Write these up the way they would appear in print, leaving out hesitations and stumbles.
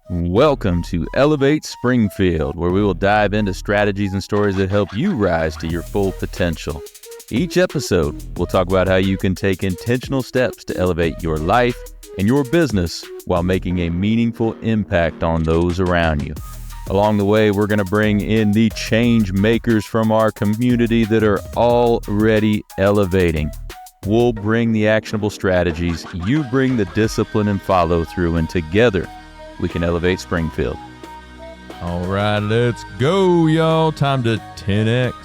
Welcome to Elevate Springfield, where we will dive into strategies and stories that help you rise to your full potential. Each episode, we'll talk about how you can take intentional steps to elevate your life and your business while making a meaningful impact on those around you. Along the way, we're going to bring in the change makers from our community that are already elevating. We'll bring the actionable strategies, you bring the discipline and follow through, and together, we can elevate Springfield. All right, let's go, y'all. Time to 10X.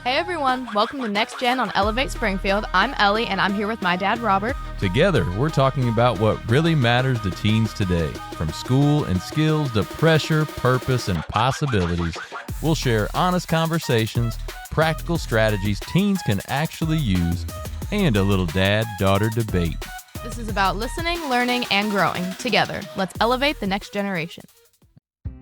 Hey everyone, welcome to NextGen on Elevate Springfield. I'm Ellie and I'm here with my dad, Robert. Together, we're talking about what really matters to teens today. From school and skills to pressure, purpose, and possibilities, we'll share honest conversations, practical strategies teens can actually use, and a little dad-daughter debate. This is about listening, learning, and growing. Together, let's elevate the next generation.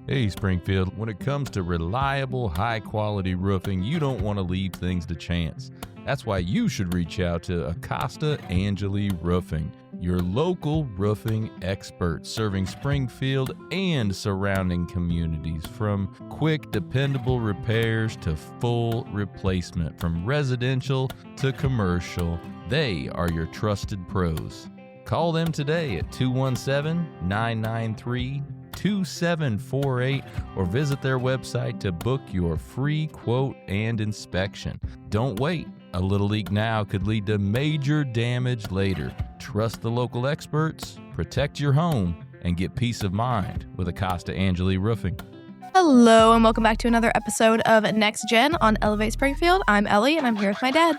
Hey, Springfield, when it comes to reliable, high-quality roofing, you don't want to leave things to chance. That's why you should reach out to Acosta Angeli Roofing, your local roofing experts serving Springfield and surrounding communities. From quick, dependable repairs to full replacement, from residential to commercial, they are your trusted pros. Call them today at 217-993-2748 or visit their website to book your free quote and inspection. Don't wait. A little leak now could lead to major damage later. Trust the local experts, protect your home, and get peace of mind with Acosta Angeli Roofing. Hello and welcome back to another episode of NextGen on Elevate Springfield. I'm Ellie and I'm here with my dad.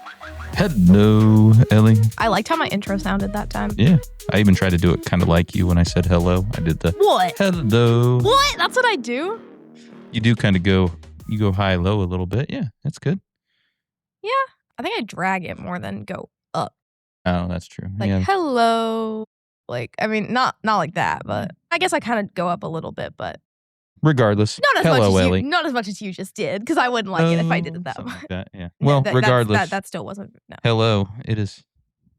Hello, Ellie. I liked how my intro sounded that time. Yeah, I even tried to do it kind of like you when I said hello. I did the What? hello. What? That's what I do? You do kind of go high-low a little bit. Yeah, that's good. Yeah. I think I drag it more than go up. Oh, that's true. Like, yeah. hello. Like, I mean, not like that, but I guess I kind of go up a little bit, but Regardless. not as hello, much as Ellie. not as much as you just did, because I wouldn't like it if I did it that Something much. like that, yeah. Well, That- regardless. That still wasn't. No. Hello. It is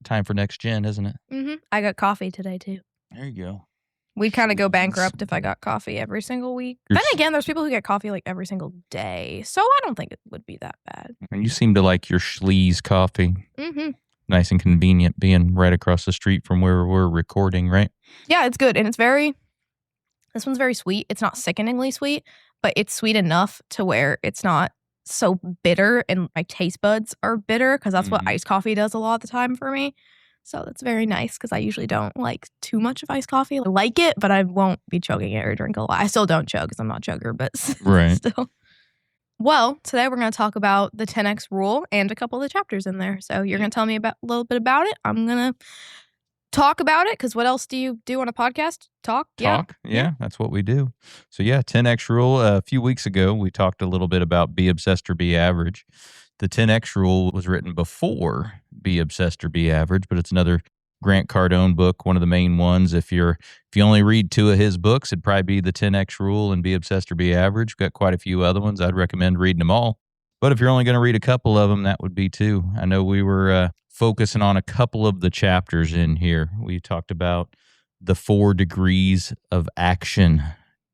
time for next gen, isn't it? Mm-hmm. I got coffee today, too. There you go. We'd kind of go bankrupt if I got coffee every single week. You're Then again, there's people who get coffee like every single day, so I don't think it would be that bad. And you seem to like your Schlee's coffee. Mm-hmm. Nice and convenient being right across the street from where we're recording, right? Yeah, it's good, and this one's very sweet. It's not sickeningly sweet, but it's sweet enough to where it's not so bitter, and my taste buds are bitter because that's what iced coffee does a lot of the time for me. So that's very nice because I usually don't like too much of iced coffee. I like it, but I won't be chugging it or drink a lot. I still don't chug because I'm not a chugger, but Right. still. Well, today we're going to talk about the 10X rule and a couple of the chapters in there. So you're going to tell me a little bit about it. I'm going to talk about it because what else do you do on a podcast? Talk? Yeah, that's what we do. So yeah, 10X rule. A few weeks ago, we talked a little bit about be obsessed or be average. The 10X rule was written before Be Obsessed or Be Average, but it's another Grant Cardone book, one of the main ones. If you only read two of his books, it'd probably be the 10X rule and Be Obsessed or Be Average. We've got quite a few other ones. I'd recommend reading them all. But if you're only going to read a couple of them, that would be two. I know we were focusing on a couple of the chapters in here. We talked about the 4 degrees of action.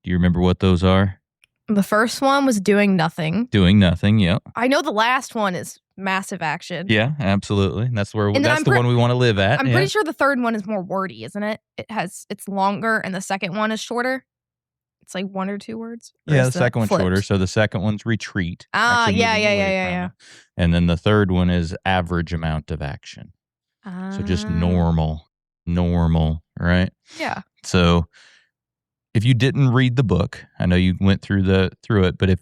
Do you remember what those are? The first one was doing nothing. Doing nothing, yeah. I know the last one is massive action. Yeah, absolutely. That's the then one we want to live at. I'm pretty sure the third one is more wordy, isn't it? It's longer, and the second one is shorter. It's like 1 or 2 words. Or Yeah, is the it second one's flipped? shorter. So the second one's retreat. Ah, actually yeah. moving away from it. And then the third one is average amount of action. So just normal, right? Yeah. So if you didn't read the book, I know you went through it, but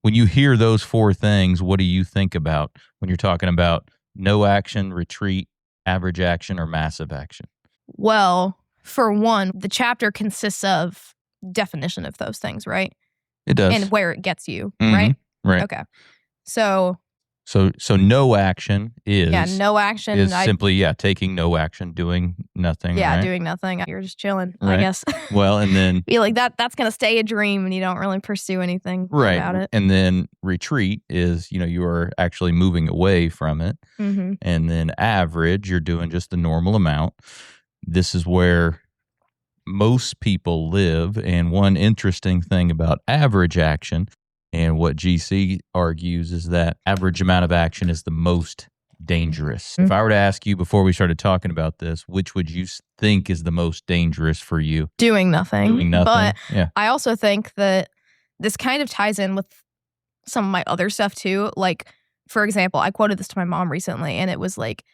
when you hear those 4 things, what do you think about when you're talking about no action, retreat, average action, or massive action? Well, for one, the chapter consists of definition of those things, right? It does. And where it gets you, Mhm. right? Right. Okay. So no action is no action. is simply taking no action, doing nothing. Yeah, right? doing nothing. You're just chilling, I Right. guess. Well, and then Be like that's gonna stay a dream, and you don't really pursue anything about it. And then retreat is you are actually moving away from it. Mm-hmm. And then average, you're doing just the normal amount. This is where most people live. And one interesting thing about average action and what GC argues is that average amount of action is the most dangerous. If I were to ask you before we started talking about this, which would you think is the most dangerous for you? Doing nothing. Doing nothing. But yeah. I also think that this kind of ties in with some of my other stuff too. Like, for example, I quoted this to my mom recently, and it was like,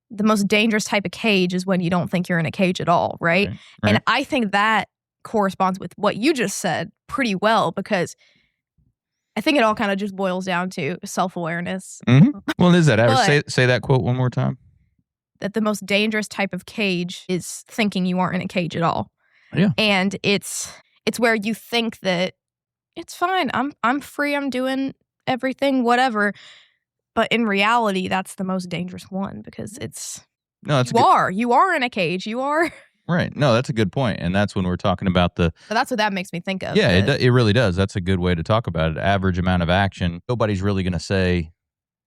the most dangerous type of cage is when you don't think you're in a cage at all, right? And I think that corresponds with what you just said pretty well, because I think it all kind of just boils down to self-awareness. Well, is that? Say that quote one more time. That the most dangerous type of cage is thinking you aren't in a cage at all. Yeah. And it's where you think that it's fine. I'm free. I'm doing everything, whatever. But in reality, that's the most dangerous one, because you are in a cage. You are. Right. No, that's a good point. And that's when we're talking about But that's what that makes me think of. Yeah, it really does. That's a good way to talk about it. Average amount of action. Nobody's really going to say,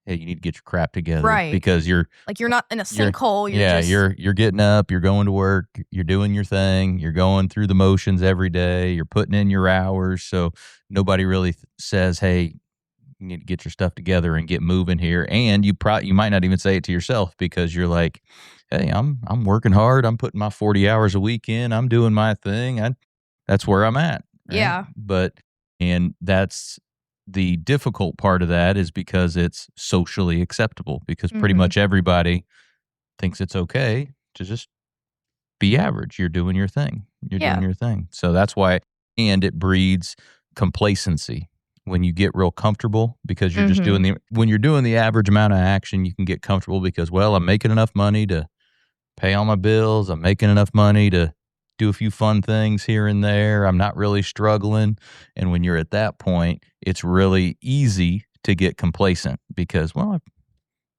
hey, you need to get your crap together. Right. Because you're not in a sinkhole. You're getting up, you're going to work, you're doing your thing, you're going through the motions every day, you're putting in your hours. So nobody really says, hey, you need to get your stuff together and get moving here. And you might not even say it to yourself, because you're like, hey, I'm working hard. I'm putting my 40 hours a week in. I'm doing my thing. That's where I'm at. Right? Yeah. And that's the difficult part of that, is because it's socially acceptable, because pretty much everybody thinks it's okay to just be average. You're doing your thing. Doing your thing. So that's why, and it breeds complacency. When you get real comfortable, because you're just when you're doing the average amount of action, you can get comfortable because, well, I'm making enough money to pay all my bills. I'm making enough money to do a few fun things here and there. I'm not really struggling. And when you're at that point, it's really easy to get complacent, because, well,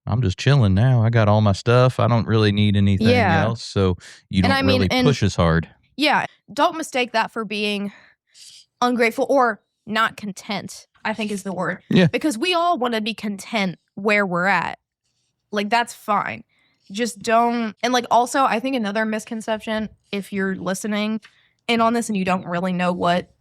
I'm just chilling now. I got all my stuff. I don't really need anything else. So you don't really push as hard. Yeah. Don't mistake that for being ungrateful or not content, I think is the word. Yeah. Because we all want to be content where we're at. Like, that's fine. Just don't. And like, also, I think another misconception, if you're listening in on this and you don't really know what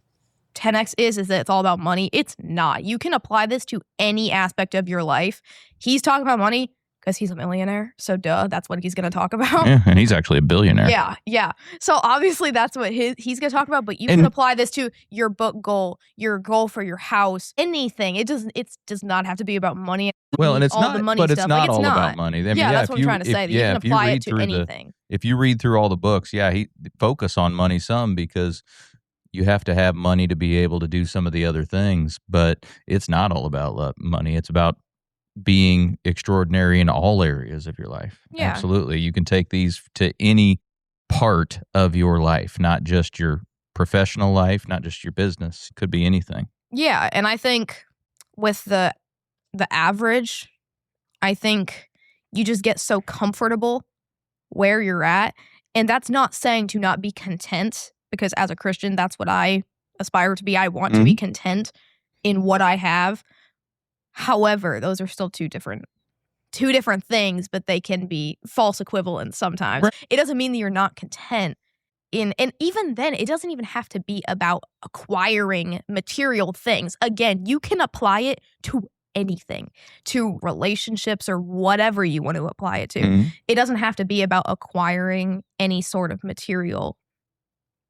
10X is that it's all about money. It's not. You can apply this to any aspect of your life. He's talking about money because he's a millionaire. So duh, that's what he's going to talk about. Yeah, and he's actually a billionaire. Yeah. So obviously that's what he's going to talk about, but you can apply this to your book goal, your goal for your house, anything. It does not have to be about money. Well, and it's all not, the money but stuff. it's not Like, all not. about money. I mean, that's what I'm trying to say. You can apply it to anything. If you read through all the books, he focus on money some, because you have to have money to be able to do some of the other things. But it's not all about money. It's about being extraordinary in all areas of your life. Yeah. Absolutely. You can take these to any part of your life, not just your professional life, not just your business. It could be anything. Yeah. And I think with the average, I think you just get so comfortable where you're at. And that's not saying to not be content, because as a Christian, that's what I aspire to be. I want to be content in what I have. However, those are still two different things, but they can be false equivalents sometimes. Right. It doesn't mean that you're not content and even then, it doesn't even have to be about acquiring material things. Again, you can apply it to anything, to relationships or whatever you want to apply it to. It doesn't have to be about acquiring any sort of material.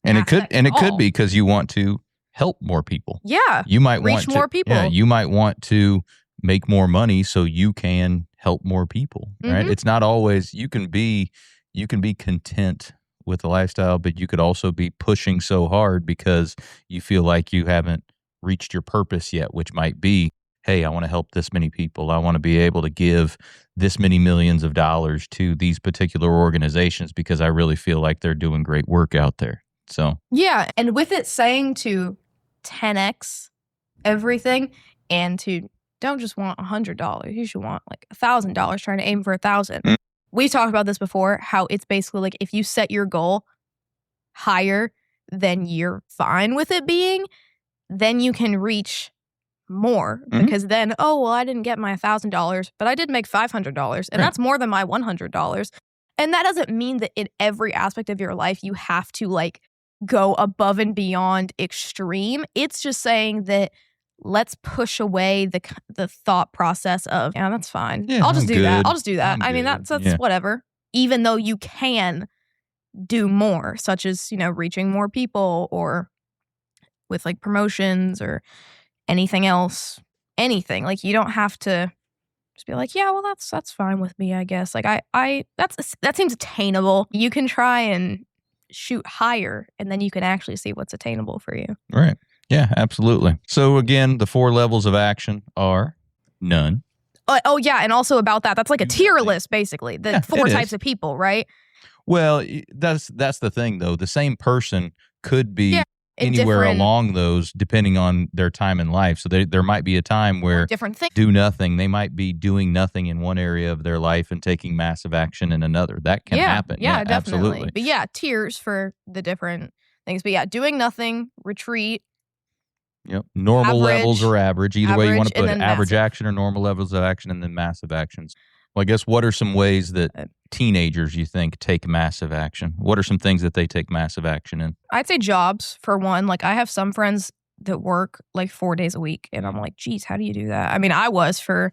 And it could be because you want to help more people. Yeah. You might reach more people. Yeah, you might want to make more money so you can help more people, right? It's not always, you can be content with the lifestyle, but you could also be pushing so hard because you feel like you haven't reached your purpose yet, which might be, hey, I want to help this many people. I want to be able to give this many millions of dollars to these particular organizations because I really feel like they're doing great work out there. So yeah, and with it saying to 10x everything and to don't just want $100, you should want like $1,000, trying to aim for 1,000. We talked about this before, how it's basically like if you set your goal higher than you're fine with it being, then you can reach more because then, oh, well, I didn't get my $1,000, but I did make $500 and that's more than my $100. And that doesn't mean that in every aspect of your life, you have to like go above and beyond extreme. It's just saying that let's push away the thought process of, yeah, that's fine. Yeah, I'll just I'm do that. good. I'll just do that. I'm I mean, good. that's Yeah. whatever. Even though you can do more, such as, reaching more people or with like promotions or anything else, anything. Like you don't have to just be like, yeah, well, that's fine with me, I guess. Like that seems attainable. You can try and shoot higher, and then you can actually see what's attainable for you. Right. Yeah, absolutely. So again, the 4 levels of action are none. Oh yeah, and also about that's like a Do tier nothing. list, basically. The Yeah, 4 it types is. of people, right? Well, that's the thing, though. The same person could be in anywhere different- along those, depending on their time in life. So there might be a time where different things. do nothing. They might be doing nothing in one area of their life and taking massive action in another. That can happen. Yeah, definitely. Absolutely. But yeah, tiers for the different things. But yeah, doing nothing, retreat. Yep. Normal Average, levels or average. Either way you want to and put it. then Average massive. action or normal levels of action, and then massive actions. Well, I guess what are some ways that teenagers, you think, take massive action? What are some things that they take massive action in? I'd say jobs, for one. Like I have some friends that work like 4 days a week, and I'm like, geez, how do you do that? I mean, I was for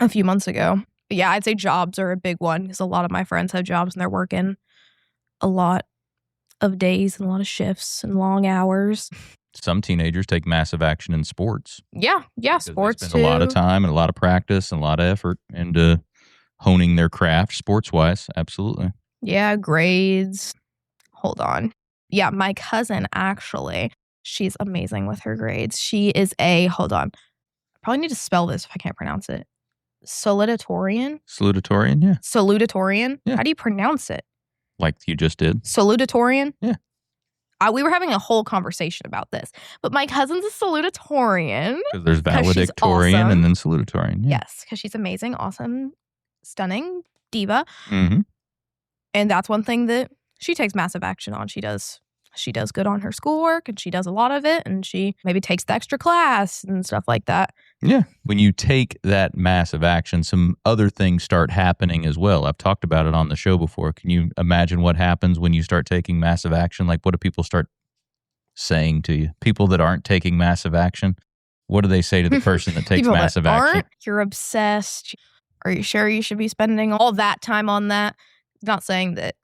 a few months ago. But yeah, I'd say jobs are a big one because a lot of my friends have jobs and they're working a lot of days and a lot of shifts and long hours. Some teenagers take massive action in sports. Yeah, because sports they spend too. a lot of time and a lot of practice and a lot of effort into honing their craft sports-wise. Absolutely. Yeah, grades. Hold on. Yeah, my cousin, actually, she's amazing with her grades. She is hold on. I probably need to spell this if I can't pronounce it. Salutatorian? Salutatorian, yeah. Salutatorian? Yeah. How do you pronounce it? Like you just did. Salutatorian? Yeah. We were having a whole conversation about this. But my cousin's a salutatorian. Because there's 'Cause she's valedictorian awesome. and then salutatorian. Yeah. Yes, because she's amazing, awesome, stunning, diva. Mm-hmm. And that's one thing that she takes massive action on. She does good on her schoolwork, and she does a lot of it, and she maybe takes the extra class and stuff like that. Yeah. When you take that massive action, some other things start happening as well. I've talked about it on the show before. Can you imagine what happens when you start taking massive action? Like, what do people start saying to you? People that aren't taking massive action, what do they say to the person that takes People massive that action? aren't, you're obsessed. Are you sure you should be spending all that time on that? Not saying that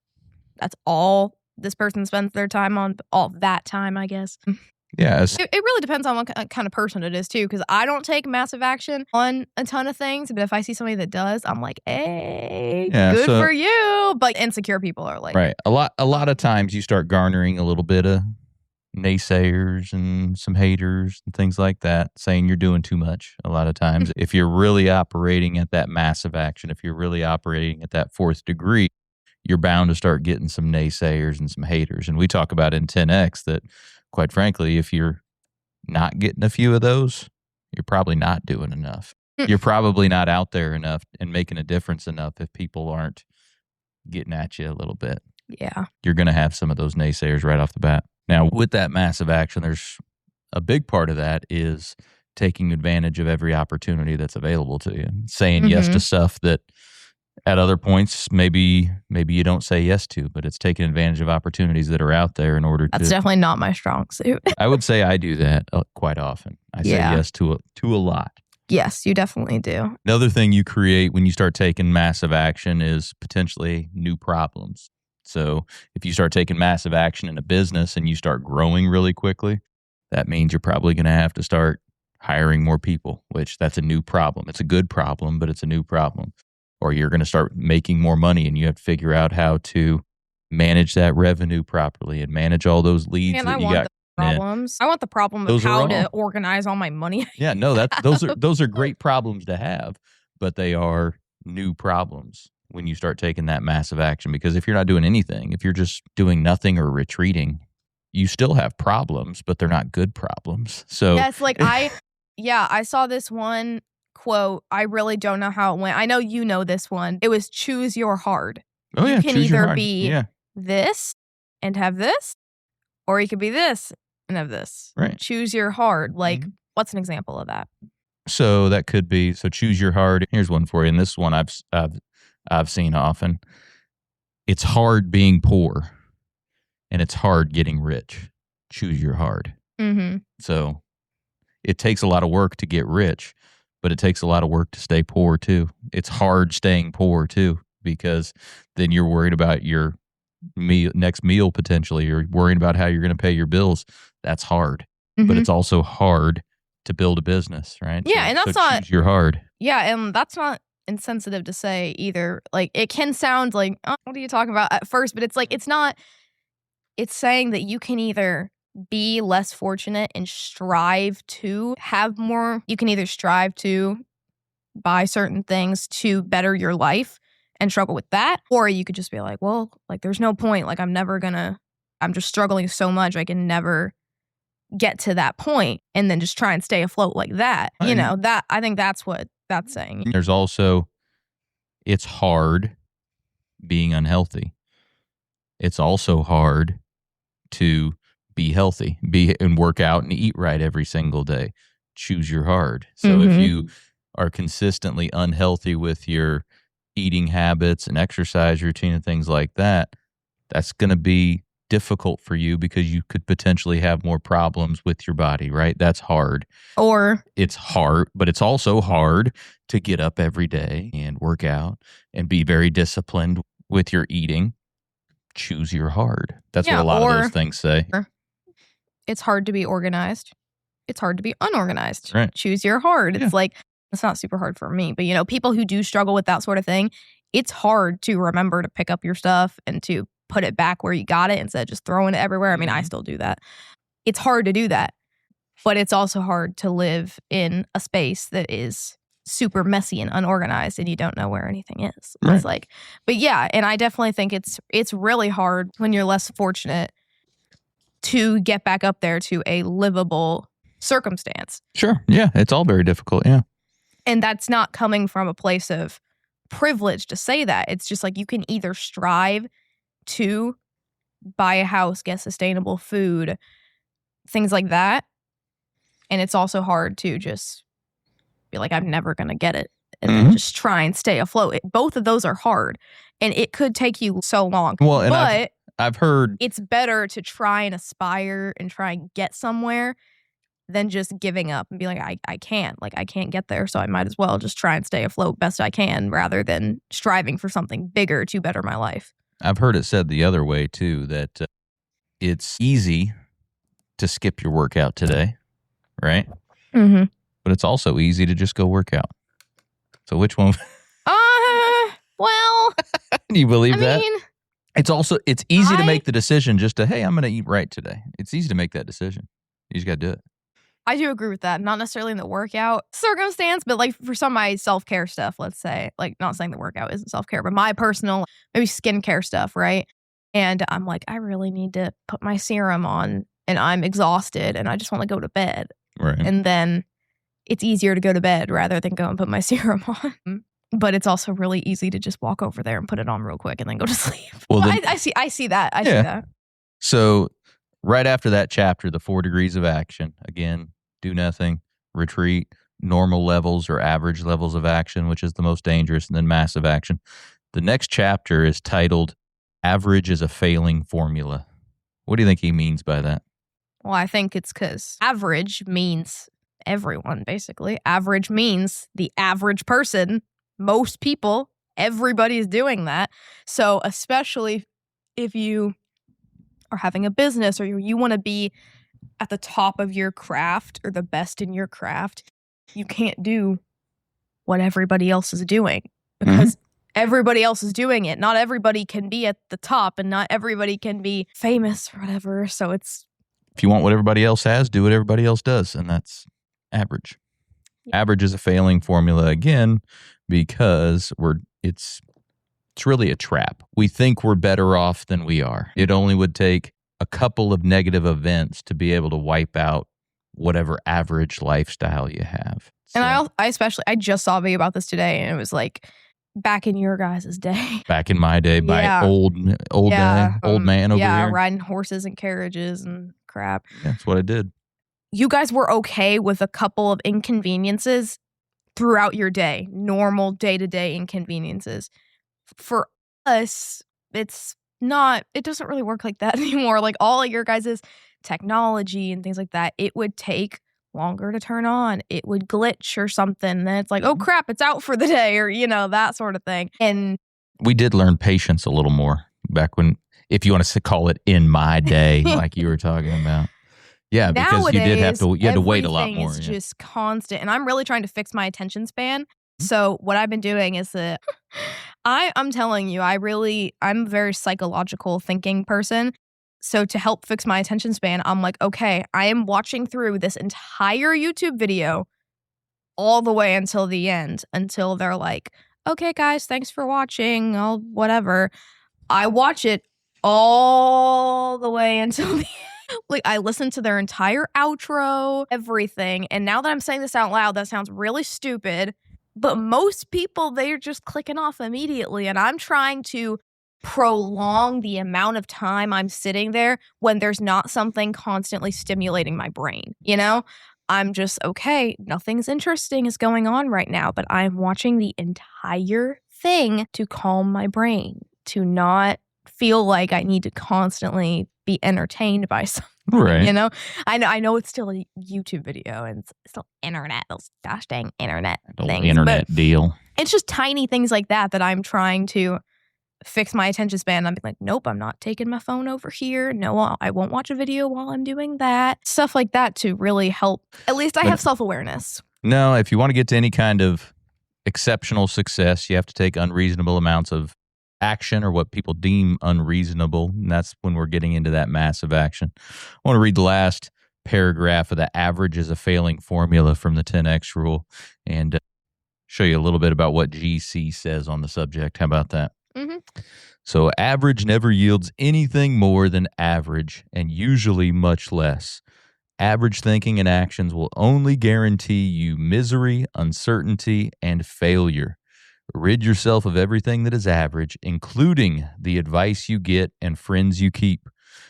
that's all this person spends their time on, but all that time, I guess. Yeah. It really depends on what kind of person it is, too, because I don't take massive action on a ton of things, but if I see somebody that does, I'm like, hey, Yeah, good so- for you. But insecure people are like, Right. A lot of times you start garnering a little bit of naysayers and some haters and things like that, saying you're doing too much a lot of times. If you're really operating at that massive action, if you're really operating at that 4th degree, you're bound to start getting some naysayers and some haters. And we talk about in 10X that, quite frankly, if you're not getting a few of those, you're probably not doing enough. You're probably not out there enough and making a difference enough if people aren't getting at you a little bit. Yeah. You're going to have some of those naysayers right off the bat. Now, with that massive action, there's a big part of that is taking advantage of every opportunity that's available to you, saying yes to stuff that at other points maybe you don't say yes to, but it's taking advantage of opportunities that are out there in order That's to. definitely not my strong suit. I would say I do that quite often. I say Yeah. yes to a lot. Yes, you definitely do. Another thing you create when you start taking massive action is potentially new problems. So if you start taking massive action in a business and you start growing really quickly, that means you're probably going to have to start hiring more people, which that's a new problem. It's a good problem, but it's a new problem. Or you're going to start making more money and you have to figure out how to manage that revenue properly and manage all those leads And that I you want got. the problems. I want the problem of Those are how to all. organize all my money. Yeah, no, those are great problems to have, but they are new problems when you start taking that massive action. Because if you're not doing anything, if you're just doing nothing or retreating, you still have problems, but they're not good problems. So Yes, like I saw this one quote. I really don't know how it went. I know you know this one. It was choose your hard. oh you yeah, can choose your either hard. be yeah, this and have this, or you could be this and have this. Right. Choose your hard. Like, Mhm. what's an example of that? so that could be choose your hard. Here's one for you, and this one I've seen often. It's hard being poor. and it's hard getting rich. Choose your hard. Mm-hmm. So it takes a lot of work to get rich, but it takes a lot of work to stay poor too. It's hard staying poor too, because then you're worried about your next meal potentially. You're worrying about how you're going to pay your bills. That's hard. Mm-hmm. But it's also hard to build a business, right? Yeah, and that's not choose your hard. Yeah, and that's not insensitive to say either. Like, it can sound like, oh, what are you talking about at first? But it's like, it's not. It's saying that you can either be less fortunate and strive to have more. You can either strive to buy certain things to better your life and struggle with that, or you could just be like, well, like, there's no point. Like, I'm just struggling so much, I can never get to that point, and then just try and stay afloat like that. That I think that's what that's saying. There's also, it's hard being unhealthy. It's also hard to be healthy, and work out and eat right every single day. Choose your hard. So if you are consistently unhealthy with your eating habits and exercise routine and things like that, that's going to be difficult for you because you could potentially have more problems with your body, right? That's hard. Or it's hard, but it's also hard to get up every day and work out and be very disciplined with your eating. Choose your hard. That's what a lot of those things say. It's hard to be organized. It's hard to be unorganized. Right. Choose your hard. It's like, it's not super hard for me, but people who do struggle with that sort of thing, it's hard to remember to pick up your stuff and to put it back where you got it instead of just throwing it everywhere. I mean, I still do that. It's hard to do that, but it's also hard to live in a space that is super messy and unorganized and you don't know where anything is. Right. It's like, but yeah, and I definitely think it's really hard when you're less fortunate to get back up there to a livable circumstance. Sure. Yeah. It's all very difficult. Yeah. And that's not coming from a place of privilege to say that. It's just like, you can either strive to buy a house, get sustainable food, things like that. And it's also hard to just be like, I'm never going to get it. And then just try and stay afloat. Both of those are hard. And it could take you so long. Well, and but I've heard it's better to try and aspire and try and get somewhere than just giving up and be like, I can't get there. So I might as well just try and stay afloat best I can rather than striving for something bigger to better my life. I've heard it said the other way too, that it's easy to skip your workout today, right? Mm-hmm. But it's also easy to just go work out. So which one? Well, Do you believe that? I mean, it's easy to make the decision just to, hey, I'm going to eat right today. It's easy to make that decision. You just got to do it. I do agree with that. Not necessarily in the workout circumstance, but like for some of my self-care stuff, let's say, like, not saying the workout isn't self-care, but my personal, maybe skincare stuff, right? And I'm like, I really need to put my serum on and I'm exhausted and I just want to go to bed. Right. And then it's easier to go to bed rather than go and put my serum on. But it's also really easy to just walk over there and put it on real quick and then go to sleep. Well, I see that. I see that. So right after that chapter, the 4 degrees of action, again, do nothing, retreat, normal levels or average levels of action, which is the most dangerous, and then massive action. The next chapter is titled Average is a Failing Formula. What do you think he means by that? Well, I think it's because average means everyone, basically. Average means the average person. Most people, everybody's doing that. So especially if you are having a business or you want to be at the top of your craft or the best in your craft, you can't do what everybody else is doing because everybody else is doing it. Not everybody can be at the top and not everybody can be famous or whatever. So it's, if you want what everybody else has, do what everybody else does. And that's average. Yeah. Average is a failing formula again, because it's really a trap. We think we're better off than we are. It only would take a couple of negative events to be able to wipe out whatever average lifestyle you have. So. And I just saw a video about this today, and it was like, back in your guys' day. Back in my day, by old man over here. Yeah, riding horses and carriages and crap. Yeah, that's what I did. You guys were okay with a couple of inconveniences throughout your day, normal day-to-day inconveniences. For us, it's it doesn't really work like that anymore. Like all of your guys' technology and things like that, it would take longer to turn on. It would glitch or something. Then it's like, oh crap, it's out for the day, or that sort of thing. And we did learn patience a little more back when, if you want to call it in my day, like you were talking about. Yeah, because nowadays, you had to wait a lot more. It's just constant. And I'm really trying to fix my attention span. So what I've been doing is that I'm telling you, I'm a very psychological thinking person. So to help fix my attention span, I'm like, okay, I am watching through this entire YouTube video all the way until the end, until they're like, okay, guys, thanks for watching. Oh, whatever. I watch it all the way until the end. Like, I listen to their entire outro, everything. And now that I'm saying this out loud, that sounds really stupid. But most people, they're just clicking off immediately. And I'm trying to prolong the amount of time I'm sitting there when there's not something constantly stimulating my brain. I'm just, okay, nothing's interesting is going on right now, but I'm watching the entire thing to calm my brain, to not feel like I need to constantly be entertained by something. Right. I know it's still a YouTube video and it's still internet, those gosh dang internet things. Internet deal. It's just tiny things like that I'm trying to fix my attention span. I'm like, nope, I'm not taking my phone over here. No, I won't watch a video while I'm doing that. Stuff like that to really help. At least I have self-awareness. No, if you want to get to any kind of exceptional success, you have to take unreasonable amounts of action, or what people deem unreasonable. And that's when we're getting into that massive action. I want to read the last paragraph of the average is a failing formula from the 10X rule and show you a little bit about what GC says on the subject. How about that? Mm-hmm. So average never yields anything more than average, and usually much less. Average thinking and actions will only guarantee you misery, uncertainty, and failure. Rid yourself of everything that is average, including the advice you get and friends you keep.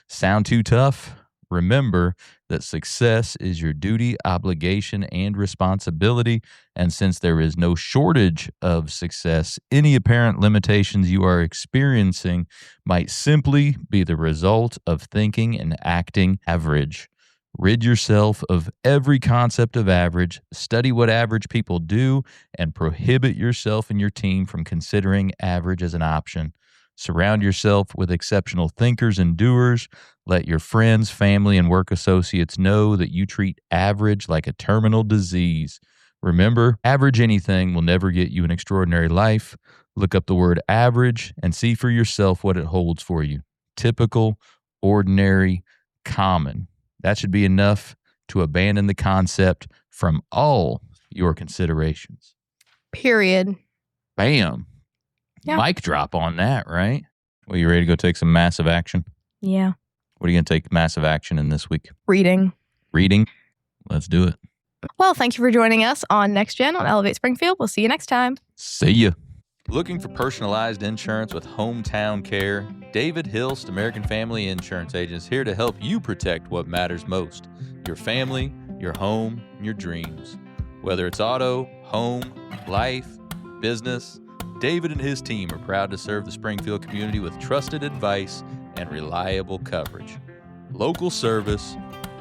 Sound too tough? Remember that success is your duty, obligation, and responsibility. And since there is no shortage of success, any apparent limitations you are experiencing might simply be the result of thinking and acting average. Rid yourself of every concept of average, study what average people do, and prohibit yourself and your team from considering average as an option. Surround yourself with exceptional thinkers and doers. Let your friends, family, and work associates know that you treat average like a terminal disease. Remember, average anything will never get you an extraordinary life. Look up the word average and see for yourself what it holds for you. Typical, ordinary, common. That should be enough to abandon the concept from all your considerations. Period. Bam. Yeah. Mic drop on that, right? Well, you ready to go take some massive action? Yeah. What are you going to take massive action in this week? Reading. Let's do it. Well, thank you for joining us on NextGen on Elevate Springfield. We'll see you next time. See ya. Looking for personalized insurance with hometown care? David Hilst, American Family Insurance Agents, here to help you protect what matters most: your family, your home, and your dreams. Whether it's auto, home, life, business, David and his team are proud to serve the Springfield community with trusted advice and reliable coverage. Local service,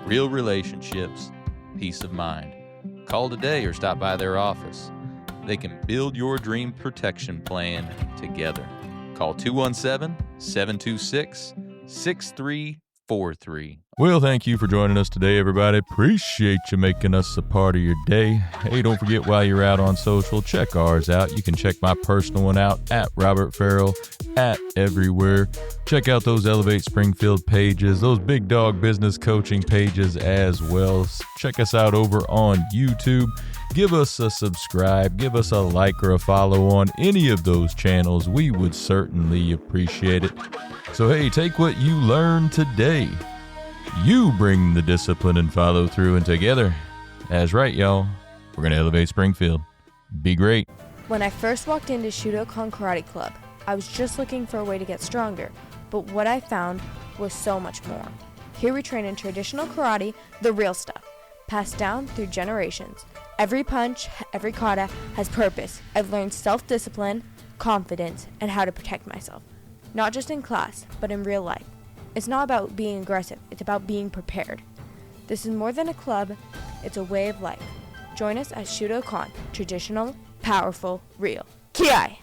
real relationships, peace of mind. Call today or stop by their office. They can build your dream protection plan together. Call 217-726-6343. Well, thank you for joining us today, everybody. Appreciate you making us a part of your day. Hey, don't forget, while you're out on social, check ours out. You can check my personal one out at Robert Ferriell, at everywhere. Check out those Elevate Springfield pages, those Big Dog Business Coaching pages as well. Check us out over on YouTube. Give us a subscribe, give us a like or a follow on any of those channels. We would certainly appreciate it. So, hey, take what you learned today. You bring the discipline and follow through, and together, that's right, y'all, we're going to elevate Springfield. Be great. When I first walked into Shudokan Karate Club, I was just looking for a way to get stronger, but what I found was so much more. Here we train in traditional karate, the real stuff, passed down through generations. Every punch, every kata has purpose. I've learned self-discipline, confidence, and how to protect myself. not just in class, but in real life. It's not about being aggressive, it's about being prepared. This is more than a club, it's a way of life. Join us at Shudo-Con, traditional, powerful, real. Ki!